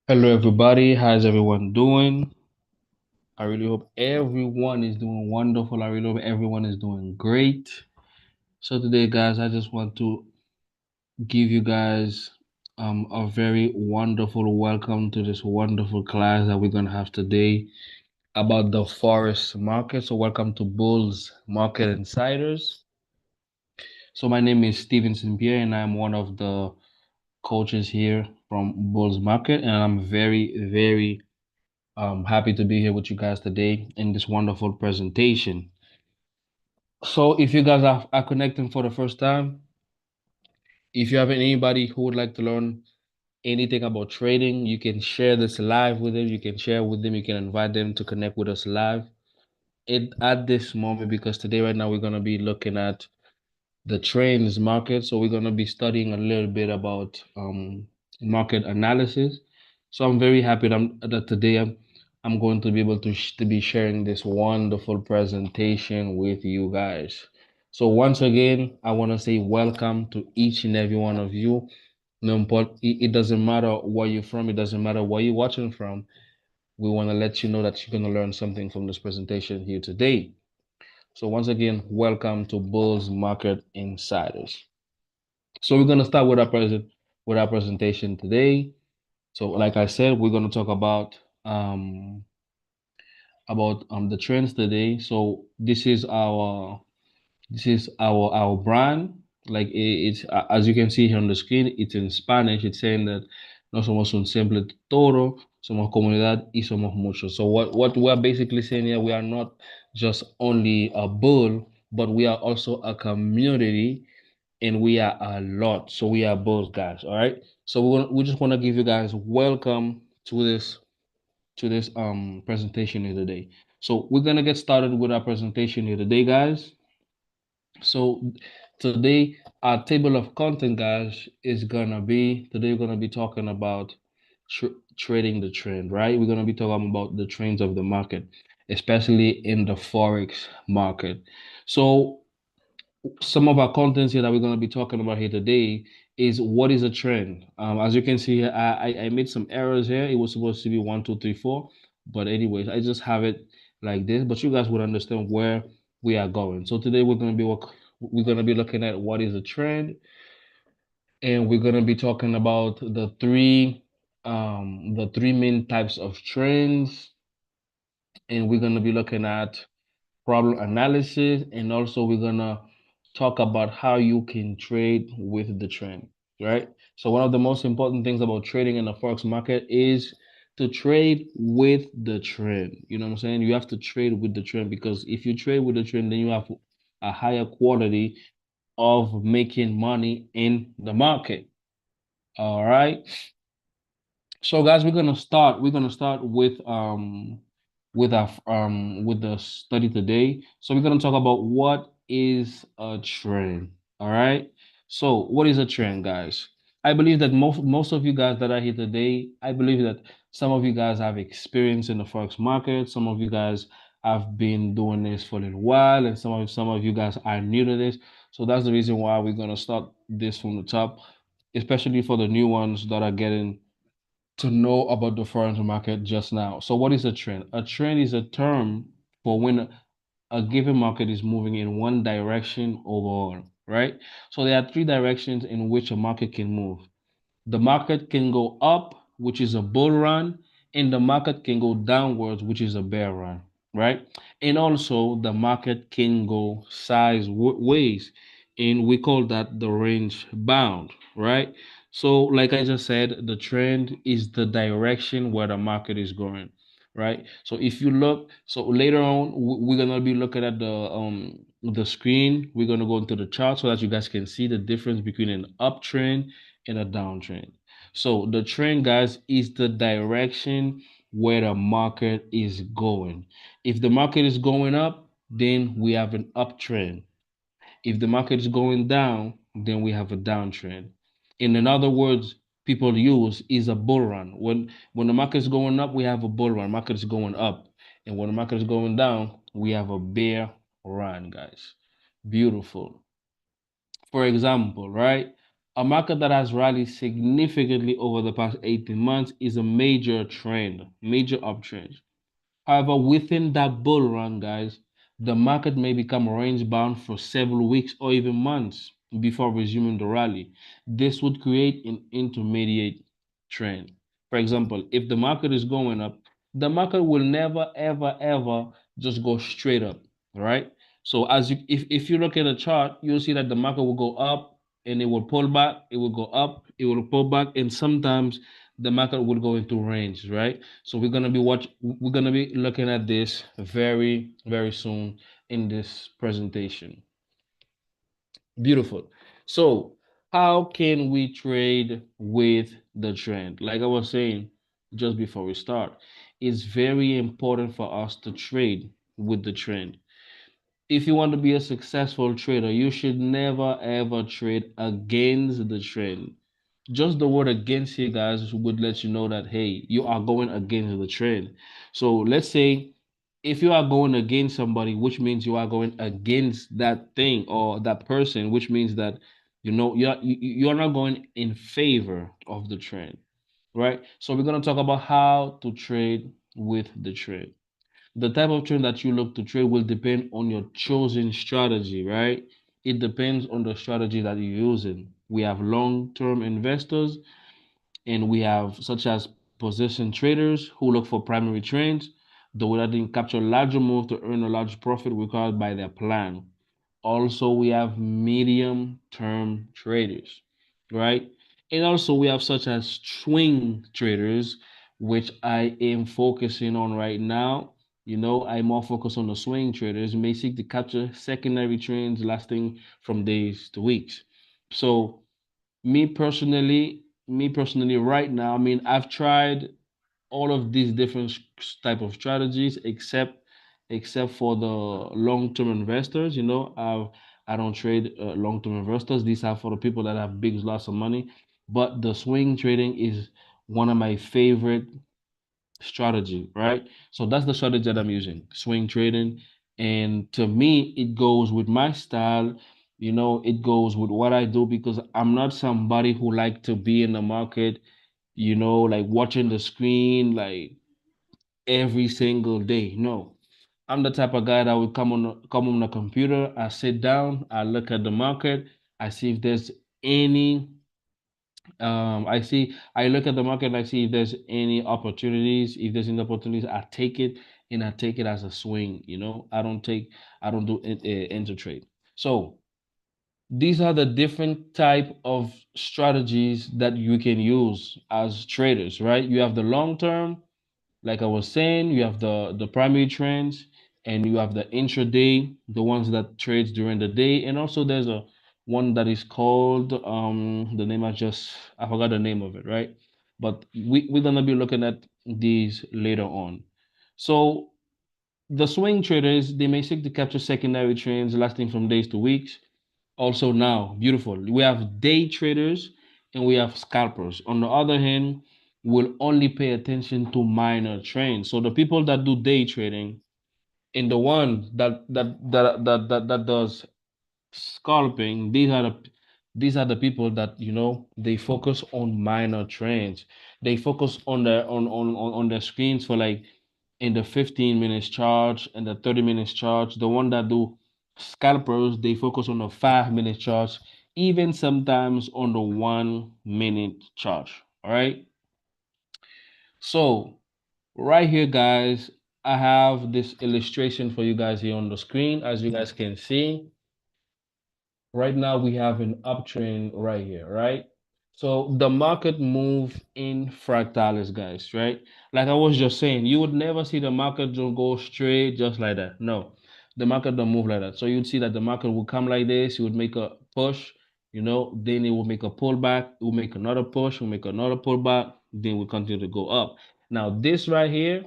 Hello, everybody. How's everyone doing? I really hope everyone is doing wonderful. I really hope everyone is doing great. So today, guys, I just want to give you guys a very wonderful welcome to this wonderful class that we're gonna have today about the forest market. So welcome to Bulls Market Insiders. So my name is Stevenson Pierre, and I'm one of the coaches here from Bulls Market, and I'm very happy to be here with you guys today in this wonderful presentation. So, if you guys are connecting for the first time, if you have anybody who would like to learn anything about trading, you can share this live with them. You can share with them. You can invite them to connect with us live at this moment because today, right now, we're going to be looking at the trends market. So we're going to be studying a little bit about market analysis. So I'm very happy that today I'm going to be able to be sharing this wonderful presentation with you guys. So once again, I want to say welcome to each and every one of you. No, but it doesn't matter where you're from. It doesn't matter where you're watching from. We want to let you know that you're going to learn something from this presentation here today. So once again, welcome to Bulls Market Insiders. So we're gonna start with our presentation today. So like I said, we're gonna talk about the trends today. So this is our brand. Like it's as you can see here on the screen, it's in Spanish. It's saying that no somos un simple toro, somos comunidad y somos muchos. So what we are basically saying here, we are not just only a bull, but we are also a community and we are a lot. So we are both guys. All right. So we just want to give you guys welcome to this presentation here today. So we're gonna get started with our presentation here today, guys. So today our table of content, guys, is gonna be today we're gonna be talking about trading the trend, right? We're gonna be talking about the trends of the market, especially in the forex market. So some of our contents here that we're going to be talking about here today is what is a trend. As you can see here, I made some errors here. It was supposed to be 1, 2, 3, 4, but anyways, I just have it like this. But you guys would understand where we are going. So today we're going to be looking at what is a trend, and we're going to be talking about the three main types of trends, and we're going to be looking at problem analysis, and also we're gonna talk about how you can trade with the trend, right? So one of the most important things about trading in the forex market is to trade with the trend. You know what I'm saying? You have to trade with the trend because if you trade with the trend, then you have a higher quality of making money in the market. All right. So guys, we're gonna start with the study today. So we're gonna talk about what is a trend. All right. So what is a trend, guys? I believe that most of you guys that are here today, I believe that some of you guys have experience in the forex market. Some of you guys have been doing this for a little while, and some of you guys are new to this. So that's the reason why we're gonna start this from the top, especially for the new ones that are getting to know about the foreign market just now. So what is a trend? A trend is a term for when a given market is moving in one direction overall, right? So there are three directions in which a market can move. The market can go up, which is a bull run, and the market can go downwards, which is a bear run, right? And also the market can go sideways, and we call that the range bound, right? So, like I just said, the trend is the direction where the market is going, right? So if you look, so later on we're gonna be looking at the screen. We're gonna go into the chart so that you guys can see the difference between an uptrend and a downtrend. So the trend, guys, is the direction where the market is going. If the market is going up, then we have an uptrend. If the market is going down, then we have a downtrend. In other words, people use is a bull run. When the market is going up, we have a bull run. Market is going up. And when the market is going down, we have a bear run, guys. Beautiful. For example, right? A market that has rallied significantly over the past 18 months is a major trend, major uptrend. However, within that bull run, guys, the market may become range bound for several weeks or even months before resuming the rally. This would create an intermediate trend. For example, if the market is going up, the market will never, ever, ever just go straight up, right? So if you look at a chart, you'll see that the market will go up and it will pull back, it will go up, it will pull back, and sometimes the market will go into range, right? So we're gonna be looking at this very, very soon in this presentation. Beautiful. So how can we trade with the trend? Like I was saying just before we start, it's very important for us to trade with the trend. If you want to be a successful trader, you should never ever trade against the trend. Just the word against here, guys, would let you know that hey, you are going against the trend. So let's say if you are going against somebody, which means you are going against that thing or that person, which means that you're not going in favor of the trend, right? So we're gonna talk about how to trade with the trend. The type of trade that you look to trade will depend on your chosen strategy, right? It depends on the strategy that you're using. We have long-term investors and we have such as position traders who look for primary trends, though that didn't capture larger move to earn a large profit required by their plan. Also, we have medium term traders, right? And also, we have such as swing traders, which I am focusing on right now. I'm more focused on the swing traders, may seek to capture secondary trends lasting from days to weeks. So, me personally, right now, I mean, I've tried all of these different type of strategies except for the long-term investors. I don't trade long-term investors. These are for the people that have big lots of money. But the swing trading is one of my favorite strategy, right? So that's the strategy that I'm using, swing trading. And to me, it goes with my style. It goes with what I do because I'm not somebody who like to be in the market, like watching the screen like every single day. No. I'm the type of guy that would come on the computer, I sit down, I look at the market, I see if there's any I look at the market and I see if there's any opportunities. If there's any opportunities, I take it and I take it as a swing. I don't do enter trade. So these are the different type of strategies that you can use as traders, right? You have the long term, like I was saying, you have the primary trends and you have the intraday, the ones that trades during the day, and also there's a one that is called the name I forgot the name of it, right? But we're gonna be looking at these later on. So the swing traders, they may seek to capture secondary trends lasting from days to weeks. Also now, beautiful. We have day traders and we have scalpers. On the other hand, will only pay attention to minor trends. So the people that do day trading and the one that does scalping, these are the people that they focus on minor trends. They focus on their screens for like in the 15 minutes charge and the 30 minutes charge. The one that do scalpers, they focus on the 5 minute charge, even sometimes on the 1 minute charge. All right. So right here, guys, I have this illustration for you guys here on the screen. As you guys can see, right now we have an uptrend right here, right? So the market move in fractals, guys, right? Like I was just saying, you would never see the market just go straight just like that. No, the market don't move like that. So you'd see that the market will come like this, it would make a push, then it will make a pullback, it will make another push, it will make another pullback, then we continue to go up. Now this right here,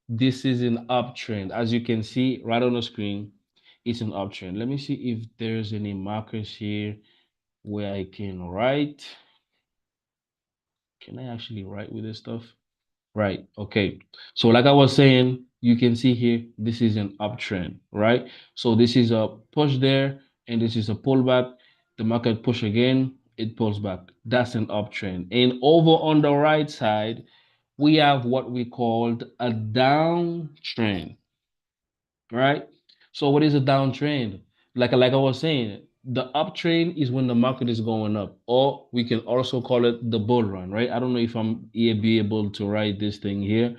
this is an uptrend. As you can see right on the screen, it's an uptrend. Let me see if there's any markers here where I can write. Can I actually write with this stuff? Right. Okay. So like I was saying, you can see here, this is an uptrend, right? So this is a push there, and this is a pullback. The market push again, it pulls back. That's an uptrend. And over on the right side, we have what we called a downtrend, right? So what is a downtrend? Like I was saying, the uptrend is when the market is going up, or we can also call it the bull run, right? I don't know if I'm be able to write this thing here.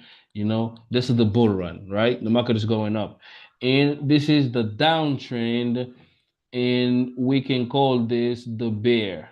This is the bull run, right? The market is going up, and this is the downtrend, and we can call this the bear.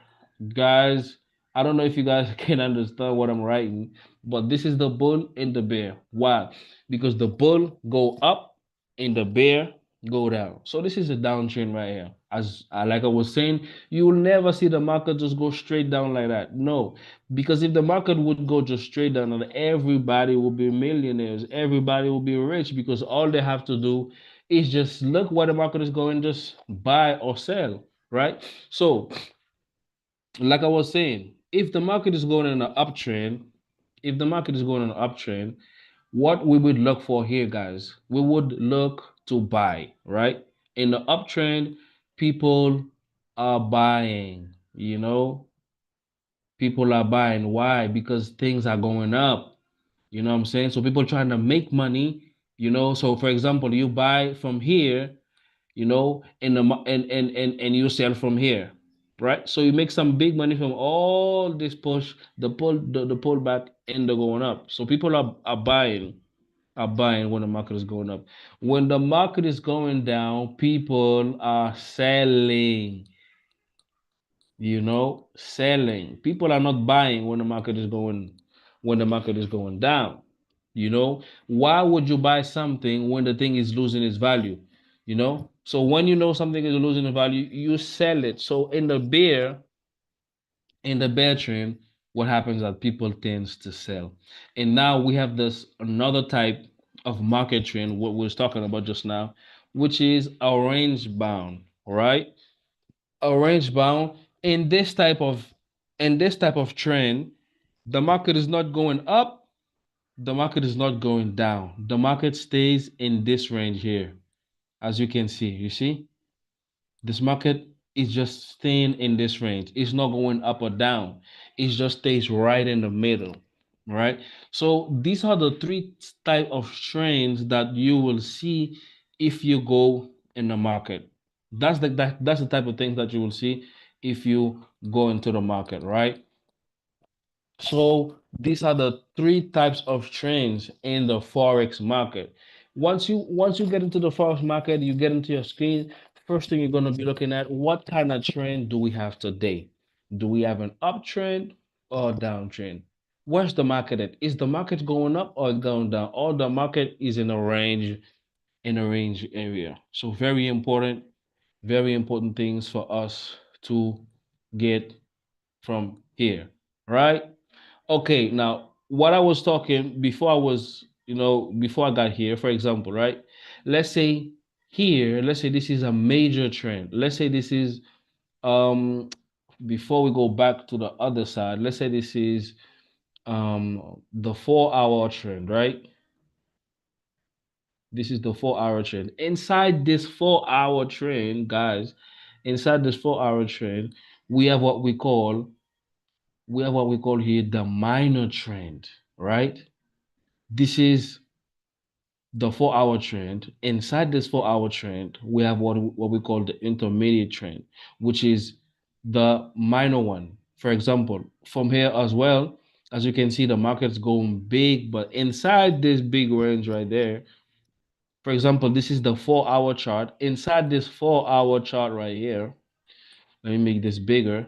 Guys, I don't know if you guys can understand what I'm writing, but this is the bull and the bear. Why? Because the bull go up and the bear go down. So this is a downtrend right here. As like I was saying, you will never see the market just go straight down like that. No, because if the market would go just straight down, then everybody will be millionaires. Everybody will be rich because all they have to do is just look where the market is going, just buy or sell, right? So, like I was saying, if the market is going in an uptrend, if the market is going in an uptrend, what we would look for here, guys, we would look to buy, right? In the uptrend, people are buying, people are buying. Why? Because things are going up. You know what I'm saying? So people trying to make money, So for example, you buy from here, and you sell from here, right? So you make some big money from all this push, the pullback, and the going up. So people are buying when the market is going up. When the market is going down, people are selling. Selling. People are not buying when the market is going down. Why would you buy something when the thing is losing its value? So when you know something is losing its value, you sell it. So in the bear trend, what happens is that people tends to sell. And now we have this another type of market trend, what we was talking about just now, which is a range bound, right? A range bound in this type of trend, the market is not going up, the market is not going down. The market stays in this range here. As you can see, you see? This market is just staying in this range. It's not going up or down. It just stays right in the middle, right? So these are the three type of trends that you will see if you go in the market. That's the type of things that you will see if you go into the market, right? So these are the three types of trends in the forex market. Once you get into the forex market, you get into your screen. First thing you're going to be looking at, what kind of trend do we have today? Do we have an uptrend or a downtrend? Where's the market at? Is the market going up or going down? Or the market is in a range area. So very important things for us to get from here, right? Okay, now what I was talking before before I got here, for example, right? Let's say let's say this is a major trend. Let's say this is um before we go back to the other side, let's say this is the 4 hour trend, right? This is the 4 hour trend. Inside this 4 hour trend, guys, inside this 4 hour trend, we have what we call here the minor trend, right? This is the 4 hour trend. Inside this 4 hour trend, we have what we call the intermediate trend, which is the minor one. For example, from here as well, as you can see, the market's going big, but inside this big range right there, for example, this is the 4 hour chart. Inside this 4 hour chart right here, let me make this bigger.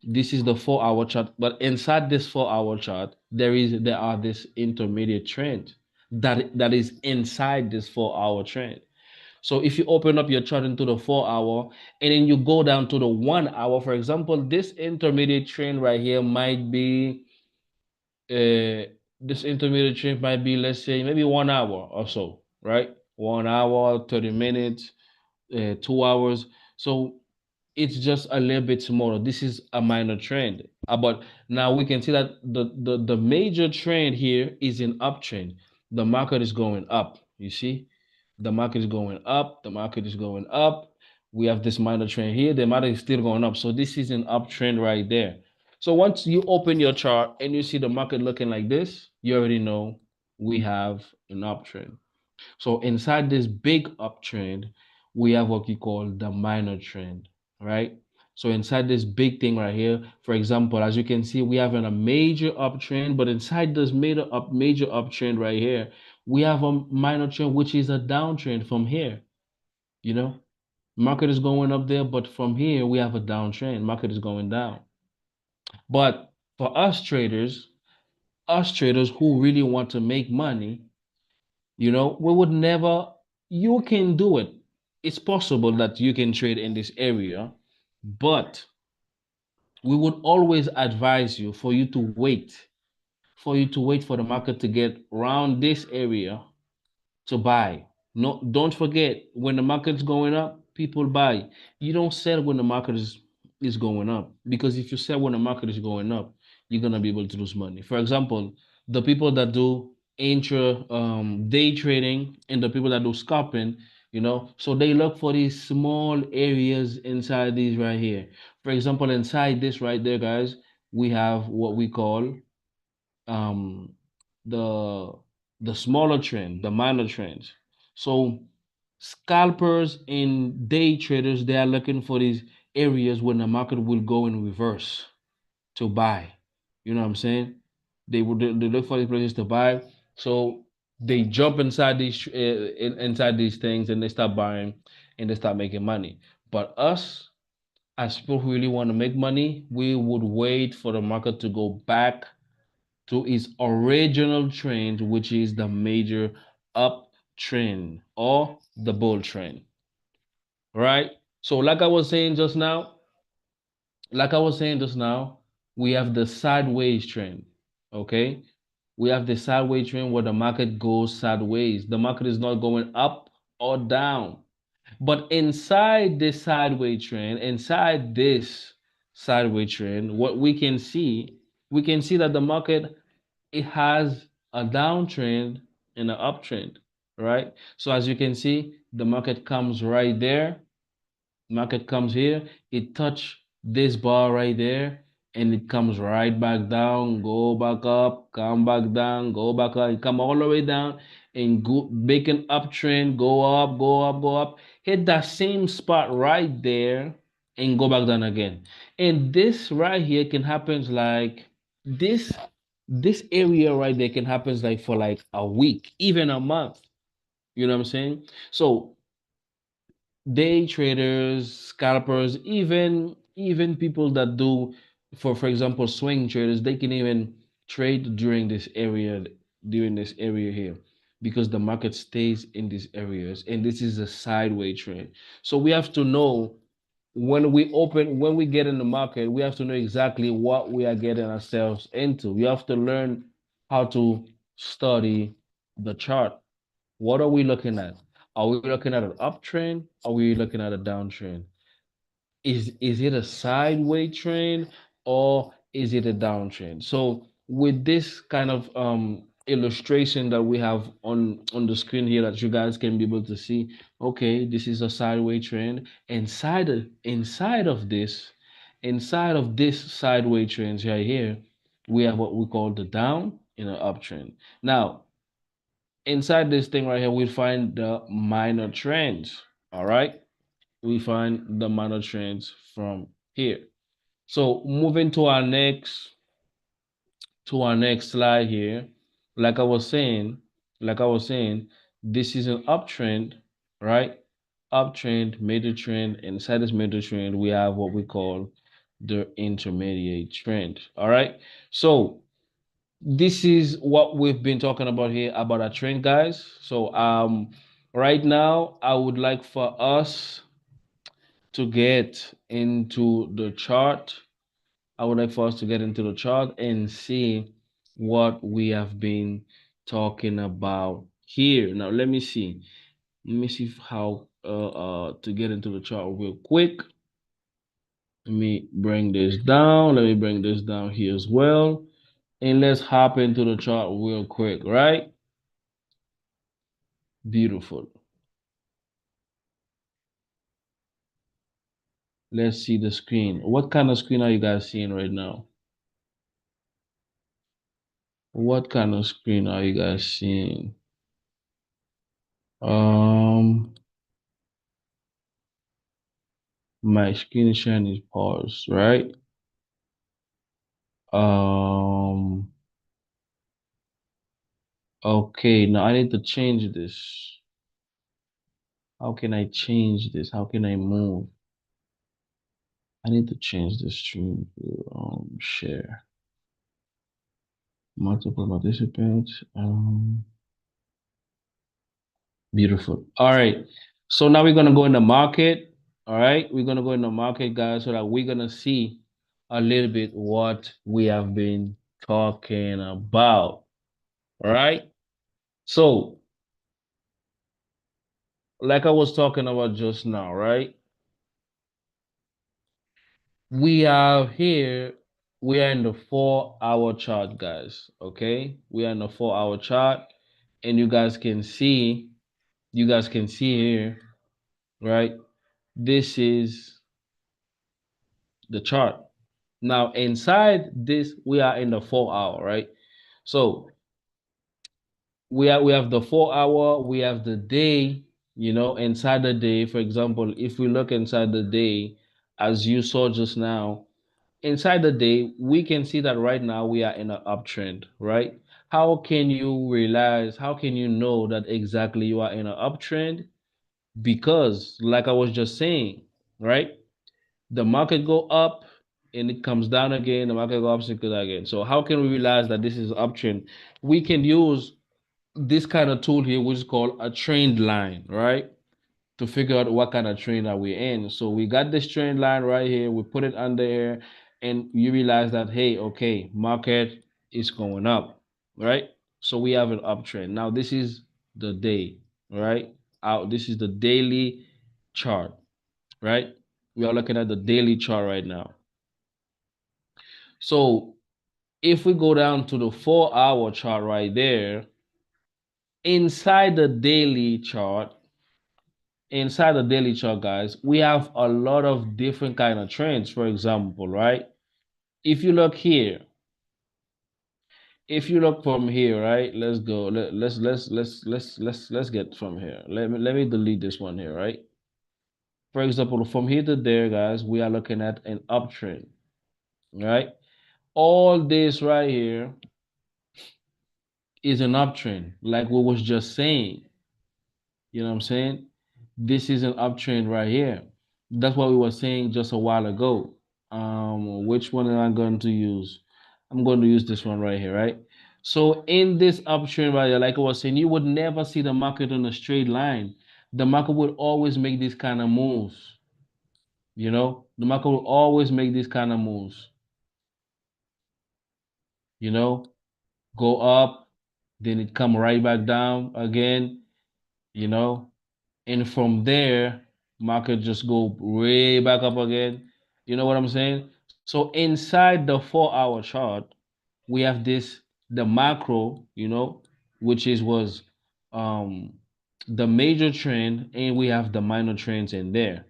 This is the 4 hour chart, but inside this 4 hour chart, there are this intermediate trend that is inside this 4 hour trend. So if you open up your chart into the 4 hour and then you go down to the 1 hour, for example, this intermediate trend right here might be let's say maybe 1 hour or so, right? 1 hour, 30 minutes, 2 hours. So it's just a little bit smaller. This is a minor trend. But now we can see that the major trend here is an uptrend. The market is going up. You see, the market is going up. The market is going up. We have this minor trend here. The market is still going up. So this is an uptrend right there. So once you open your chart and you see the market looking like this, you already know we have an uptrend. So inside this big uptrend, we have what we call the minor trend, right? So inside this big thing right here, for example, as you can see, we have a major uptrend, but inside this major uptrend right here, we have a minor trend, which is a downtrend from here. You know, market is going up there, but from here we have a downtrend. Market is going down. But for us traders who really want to make money, we would never, you can do it. It's possible that you can trade in this area, but we would always advise you for you to wait for the market to get around this area to buy. No, don't forget when the market's going up, people buy. You don't sell when the market is going up, because if you sell when the market is going up, you're gonna be able to lose money. For example, the people that do intra day trading and the people that do scalping, so they look for these small areas inside these right here. For example, inside this right there, guys, we have what we call um the smaller trend, the minor trends. So scalpers and day traders, they are looking for these areas when the market will go in reverse to buy. You know what I'm saying? They look for these places to buy. So they jump inside inside these things and they start buying and they start making money. But us, as people who really want to make money, we would wait for the market to go back to its original trend, which is the major uptrend or the bull trend, right? So, like I was saying just now, we have the sideways trend, okay? We have the sideways trend where the market goes sideways. The market is not going up or down. But inside this sideways trend, what we can see that the market, it has a downtrend and an uptrend, right? So as you can see, the market comes right there. Market comes here, it touch this bar right there, and it comes right back down, go back up, come back down, go back up, it come all the way down, and go make an uptrend, go up, go up, go up, hit that same spot right there, and go back down again. And this right here can happen like this this area right there can happen like for like a week, even a month. You know what I'm saying? So day traders, scalpers, even people that do, for example, swing traders, they can even trade during this area here, because the market stays in these areas and this is a sideways trend. So we have to know, when we get in the market, we have to know exactly what we are getting ourselves into. We have to learn how to study the chart. What are we looking at? Are we looking at an uptrend? Are we looking at a downtrend? Is it a sideways trend or is it a downtrend? So with this kind of illustration that we have on the screen here that you guys can be able to see, okay, this is a sideways trend. Inside of this sideways trend right here, we have what we call the down and an uptrend. Now, inside this thing right here, we find the minor trends. All right, we find the minor trends from here. So moving to our next slide here, like I was saying, this is an uptrend, right? Uptrend, major trend, and inside this major trend, we have what we call the intermediate trend. All right. So this is what we've been talking about here about a trend, guys. So right now I would like for us to get into the chart. I would like for us to get into the chart and see what we have been talking about here. Now let me see. Let me see how to get into the chart real quick. Let me bring this down. Let me bring this down here as well. And let's hop into the chart real quick, right? Beautiful. Let's see the screen. What kind of screen are you guys seeing right now? What kind of screen are you guys seeing? Um, my screen sharing is paused, right? Um, okay, now I need to change this. How can I change this? How can I move? I need to change the stream to share. Multiple participants. Beautiful. All right. So now we're gonna go in the market. All right. We're gonna go in the market, guys, so that we're gonna see a little bit what we have been talking about. All right. So, like I was talking about just now, right? We are here, we are in the 4 hour chart, guys. Okay. We are in the 4 hour chart, and you guys can see here, right? This is the chart. Now, inside this, we are in the 4 hour, right? So we have the 4 hour, we have the day, inside the day. For example, if we look inside the day, as you saw just now, inside the day, we can see that right now we are in an uptrend, right? How can you know that exactly you are in an uptrend? Because, like I was just saying, right? The market go up and it comes down again, the market go up and it goes down again. So how can we realize that this is uptrend? We can use this kind of tool here, which is called a trend line, right? To figure out what kind of trend are we in. So we got this trend line right here, we put it under here, and you realize that, hey, okay, market is going up, right? So we have an uptrend. Now this is the day, right? Out, this is the daily chart, right? We are looking at the daily chart right now. So if we go down to the 4 hour chart right there, inside the daily chart, guys, we have a lot of different kind of trends. For example, right? If you look here, if you look from here, right? Let's go. Let's get from here. Let me delete this one here, right? For example, from here to there, guys, we are looking at an uptrend, right? All this right here is an uptrend, like we was just saying. You know what I'm saying? This is an uptrend right here. That's what we were saying just a while ago. Which one am I going to use? I'm going to use this one right here, right? So in this uptrend right here, like I was saying, you would never see the market on a straight line. The market would always make these kind of moves. The market will always make these kind of moves. You know, go up, then it come right back down again. You know, and from there, market just go way back up again. You know what I'm saying? So inside the 4 hour chart, we have the macro, which was um the major trend, and we have the minor trends in there.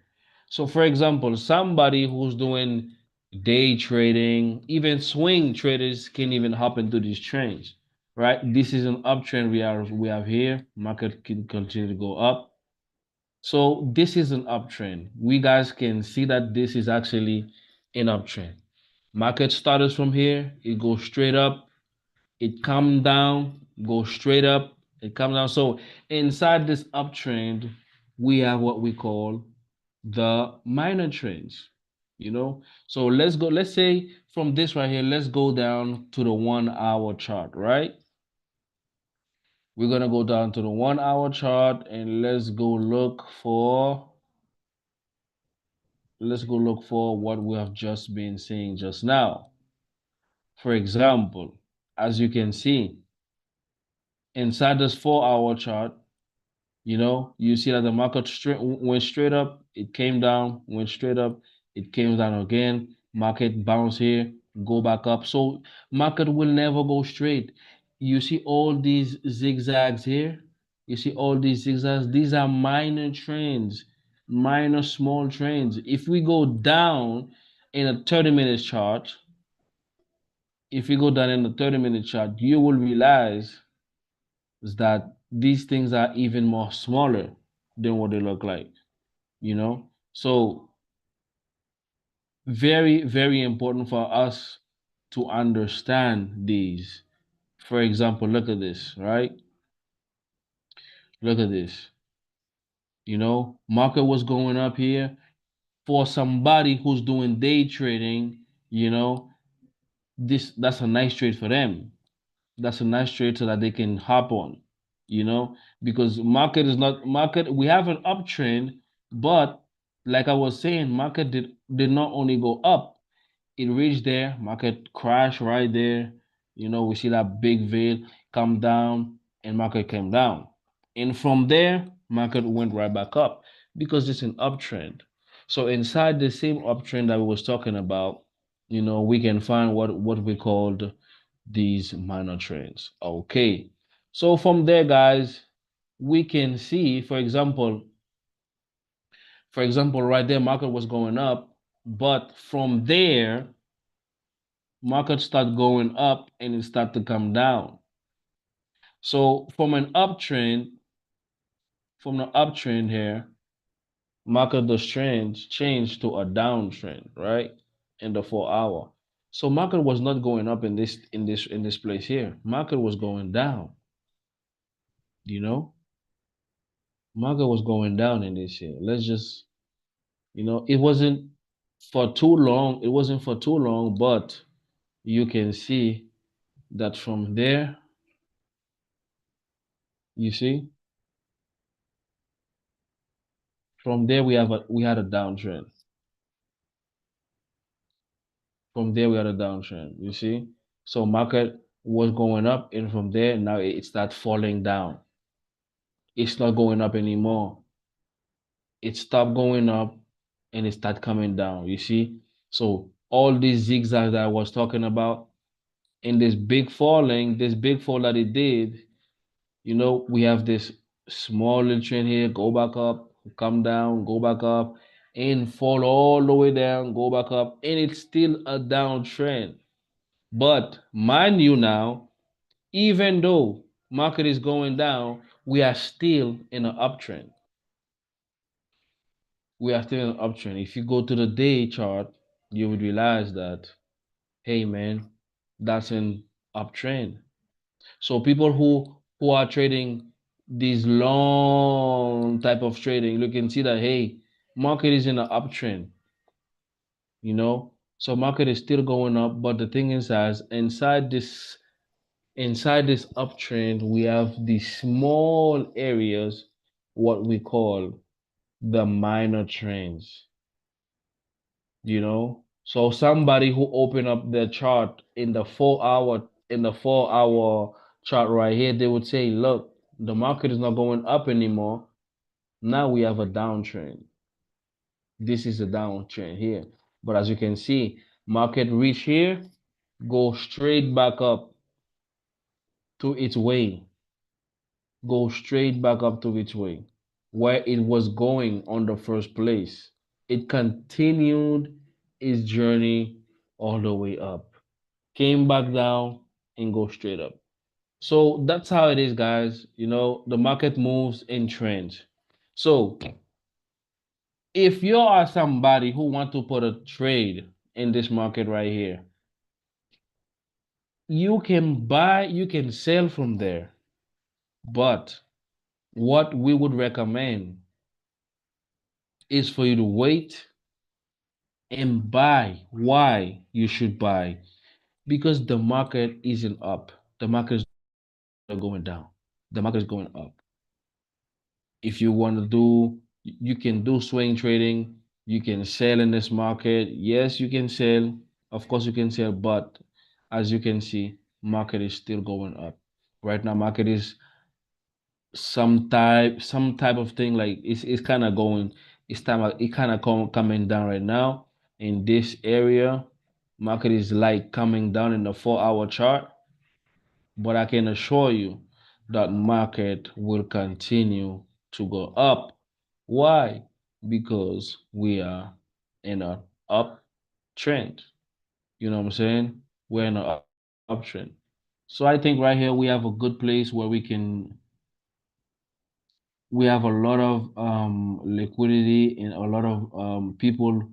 So for example, somebody who's doing day trading, even swing traders can even hop into these trends, right? This is an uptrend we have here. Market can continue to go up. So this is an uptrend. We guys can see that this is actually an uptrend. Market started from here, it goes straight up, it come down, go straight up, it comes down. So inside this uptrend, we have what we call the minor trends. So let's say from this right here, let's go down to the 1 hour chart, right? We're gonna go down to the 1 hour chart and let's go look for what we have just been seeing just now. For example, as you can see, inside this 4 hour chart, you see that the market went straight up, it came down, went straight up, it came down again, market bounce here, go back up. So market will never go straight. You see all these zigzags here? You see all these zigzags? These are minor trends. minor small trends. If we go down in a 30-minute chart, if you go down in the 30-minute chart, you will realize that these things are even more smaller than what they look like, you know? So very, very important for us to understand these. For example, look at this, right? Look at this. Market was going up here. For somebody who's doing day trading, you know, that's a nice trade for them. That's a nice trade so that they can hop on, because market. We have an uptrend, but like I was saying, market did not only go up, it reached there, market crash right there. We see that big veil come down and market came down. And from there, market went right back up because it's an uptrend. So inside the same uptrend that we was talking about, we can find what we called these minor trends. Okay. So from there, guys, we can see, for example, right there, market was going up, but from there, market start going up and it start to come down. So from the uptrend here, market does change to a downtrend, right? In the 4 hour. So market was not going up in this place here. Market was going down, you know? Market was going down in this here. Let's just, it wasn't for too long, but you can see that from there, you see, from there we had a downtrend. From there we had a downtrend. You see, so market was going up, and from there now it starts falling down. It's not going up anymore. It stopped going up, and it started coming down. You see, so all these zigzags that I was talking about, in this big fall that it did, we have this small little trend here, go back up, come down, go back up, and fall all the way down, go back up, and it's still a downtrend. But mind you now, even though market is going down, we are still in an uptrend. We are still in an uptrend. If you go to the day chart, you would realize that, hey man, that's an uptrend. So people who are trading these long type of trading, you can see that, hey, market is in an uptrend, you know. So market is still going up, but the thing is, as inside this uptrend, we have these small areas, what we call the minor trends, So somebody who open up their chart in the 4 hour chart right here, they would say, look, the market is not going up anymore. Now we have a downtrend. This is a downtrend here. But as you can see, market reach here, go straight back up to its way. Go straight back up to its way, where it was going on the first place. It continued its journey all the way up, came back down, and go straight up. So that's how it is, guys. The market moves in trends. So if you are somebody who want to put a trade in this market right here, you can buy, you can sell from there. But what we would recommend is for you to wait and buy. Why you should buy? Because the market isn't up. The market is going down. The market is going up. If you want to do, you can do swing trading. You can sell in this market. Yes, you can sell. Of course, you can sell. But as you can see, market is still going up. Right now, market is some type of thing, like it's kind of going, it kind of coming down right now in this area. Market is like coming down in the 4 hour chart, but I can assure you that market will continue to go up. Why? because we are in a uptrend. You know what I'm saying? We're in an uptrend. So I think right here we have a good place where we have a lot of liquidity and a lot of people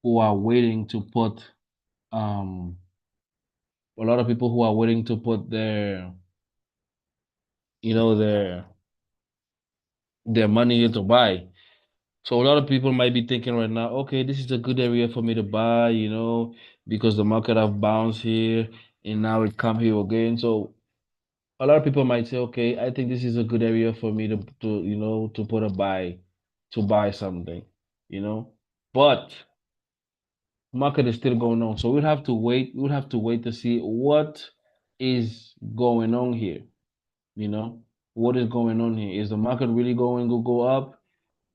who are waiting to put um a lot of people who are waiting to put their you know their money here to buy. So a lot of people might be thinking right now, okay, this is a good area for me to buy, because the market have bounced here and now it come here again. So a lot of people might say, okay, I think this is a good area for me to put a buy to buy something, you know. But market is still going on. So we'll have to wait. We'll have to wait to see what is going on here, you know. What is going on here? Is the market really going to go up?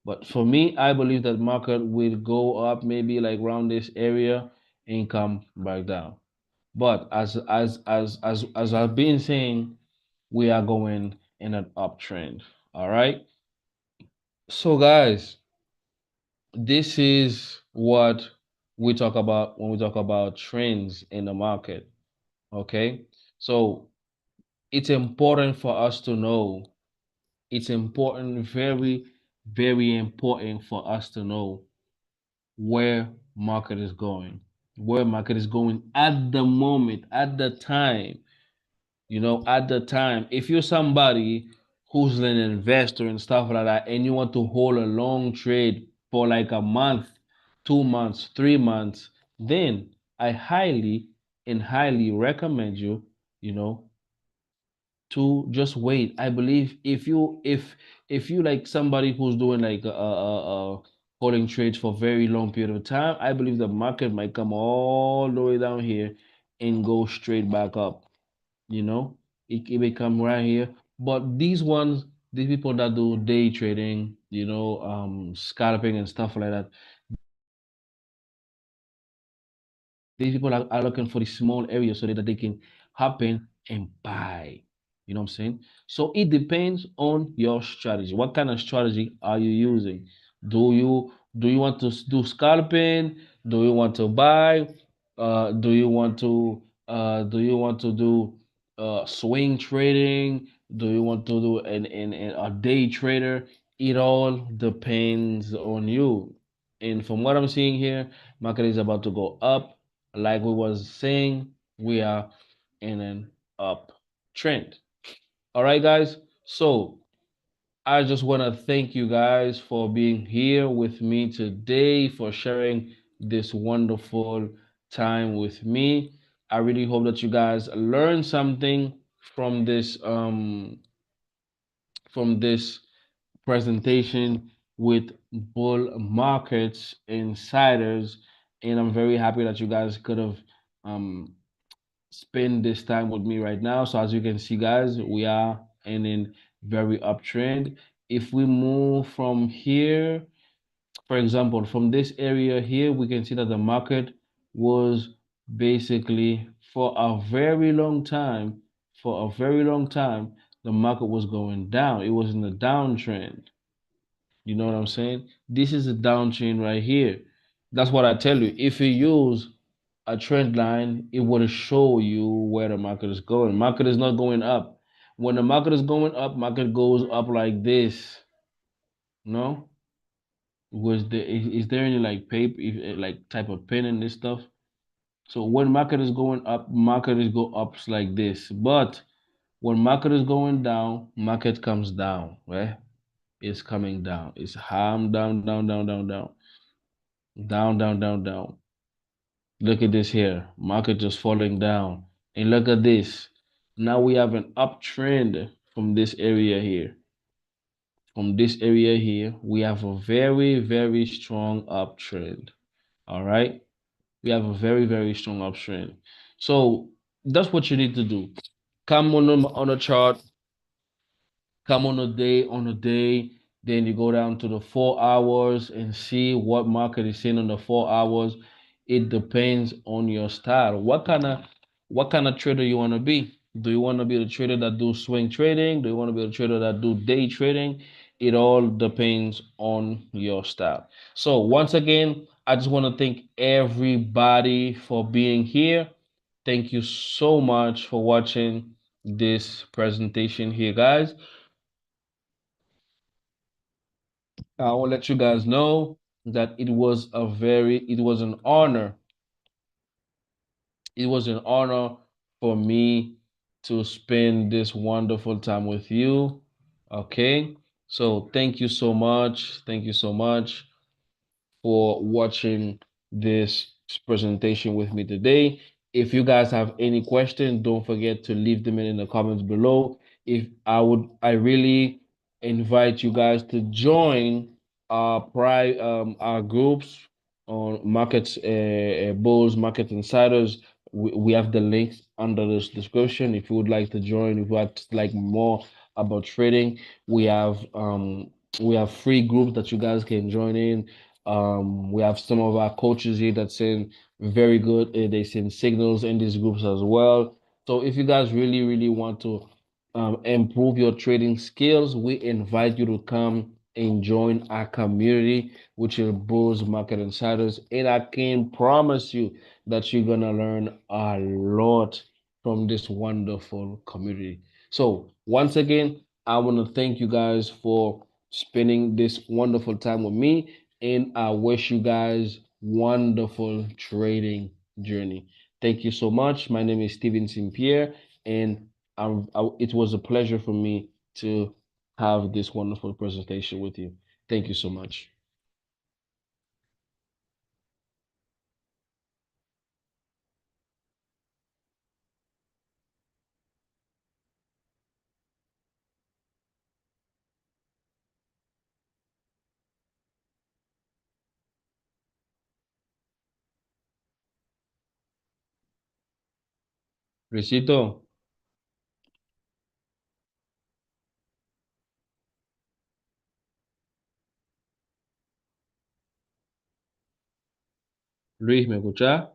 But for me, I believe that market will go up maybe like around this area and come back down. But as I've been saying, we are going in an uptrend. All right. So guys, this is what we talk about when we talk about trends in the market. Okay. So it's important for us to know. It's important, very, very important for us to know where market is going, where market is going at the moment, at the time. At the time, if you're somebody who's an investor and stuff like that, and you want to hold a long trade for like a month, 2 months, 3 months, then I highly and highly recommend you, you know, to just wait. I believe if you like somebody who's doing like holding trades for very long period of time, I believe the market might come all the way down here and go straight back up. You know, it may come right here. But these people that do day trading, scalping and stuff like that, these people are looking for the small area so that they can hop in and buy. You know what I'm saying? So it depends on your strategy. What kind of strategy are you using? Do you want to do scalping? Do you want to buy? Do you want to do swing trading? Do you want to do an a day trader? It all depends on you. And from what I'm seeing here, market is about to go up. Like we was saying, we are in an uptrend. All right, guys. So I just want to thank you guys for being here with me today, for sharing this wonderful time with me. I really hope that you guys learned something from this presentation with bull markets insiders, and I'm very happy that you guys could have um, spend this time with me right now. So as you can see, guys, we are in a very uptrend. If we move from here, for example, from this area here, we can see that the market was basically for a very long time, the market was going down. It was in a downtrend. You know what I'm saying? This is a downtrend right here. That's what I tell you. If you use a trend line, it will show you where the market is going. Market is not going up. When the market is going up, market goes up like this. No? Is there any like paper, like type of pen in this stuff? So when market is going up, market is go ups like this. But when market is going down, market comes down, right? It's coming down. It's down, down, down, down, down, down, down, down, down, down. Look at this here. Market just falling down. And look at this. Now we have an uptrend from this area here. From this area here, we have a very, very strong uptrend. All right. We have a very, very strong uptrend. So that's what you need to do. Come on a chart, come on a day, then you go down to the 4 hours and see what market is seeing on the 4 hours. It depends on your style. What kind of trader you want to be? Do you want to be the trader that do swing trading? Do you want to be a trader that do day trading? It all depends on your style. So once again, I just want to thank everybody for being here. Thank you so much for watching this presentation here, guys. I want to let you guys know that it was an honor. It was an honor for me to spend this wonderful time with you. Okay. So thank you so much. Thank you so much for watching this presentation with me today. If you guys have any questions, don't forget to leave them in the comments below. I really invite you guys to join our groups on markets, bulls, market insiders. We have the links under this description. If you would like to join, if you would like more about trading, we have um we have free groups that you guys can join in. We have some of our coaches here that send very good. They send signals in these groups as well. So if you guys really want to improve your trading skills, we invite you to come and join our community, which is Bulls Market Insiders. And I can promise you that you're gonna learn a lot from this wonderful community. So once again, I want to thank you guys for spending this wonderful time with me, and I wish you guys wonderful trading journey. Thank you so much. My name is Steven St. Pierre, and it was a pleasure for me to have this wonderful presentation with you. Thank you so much. Luisito, Luis, ¿me escuchás?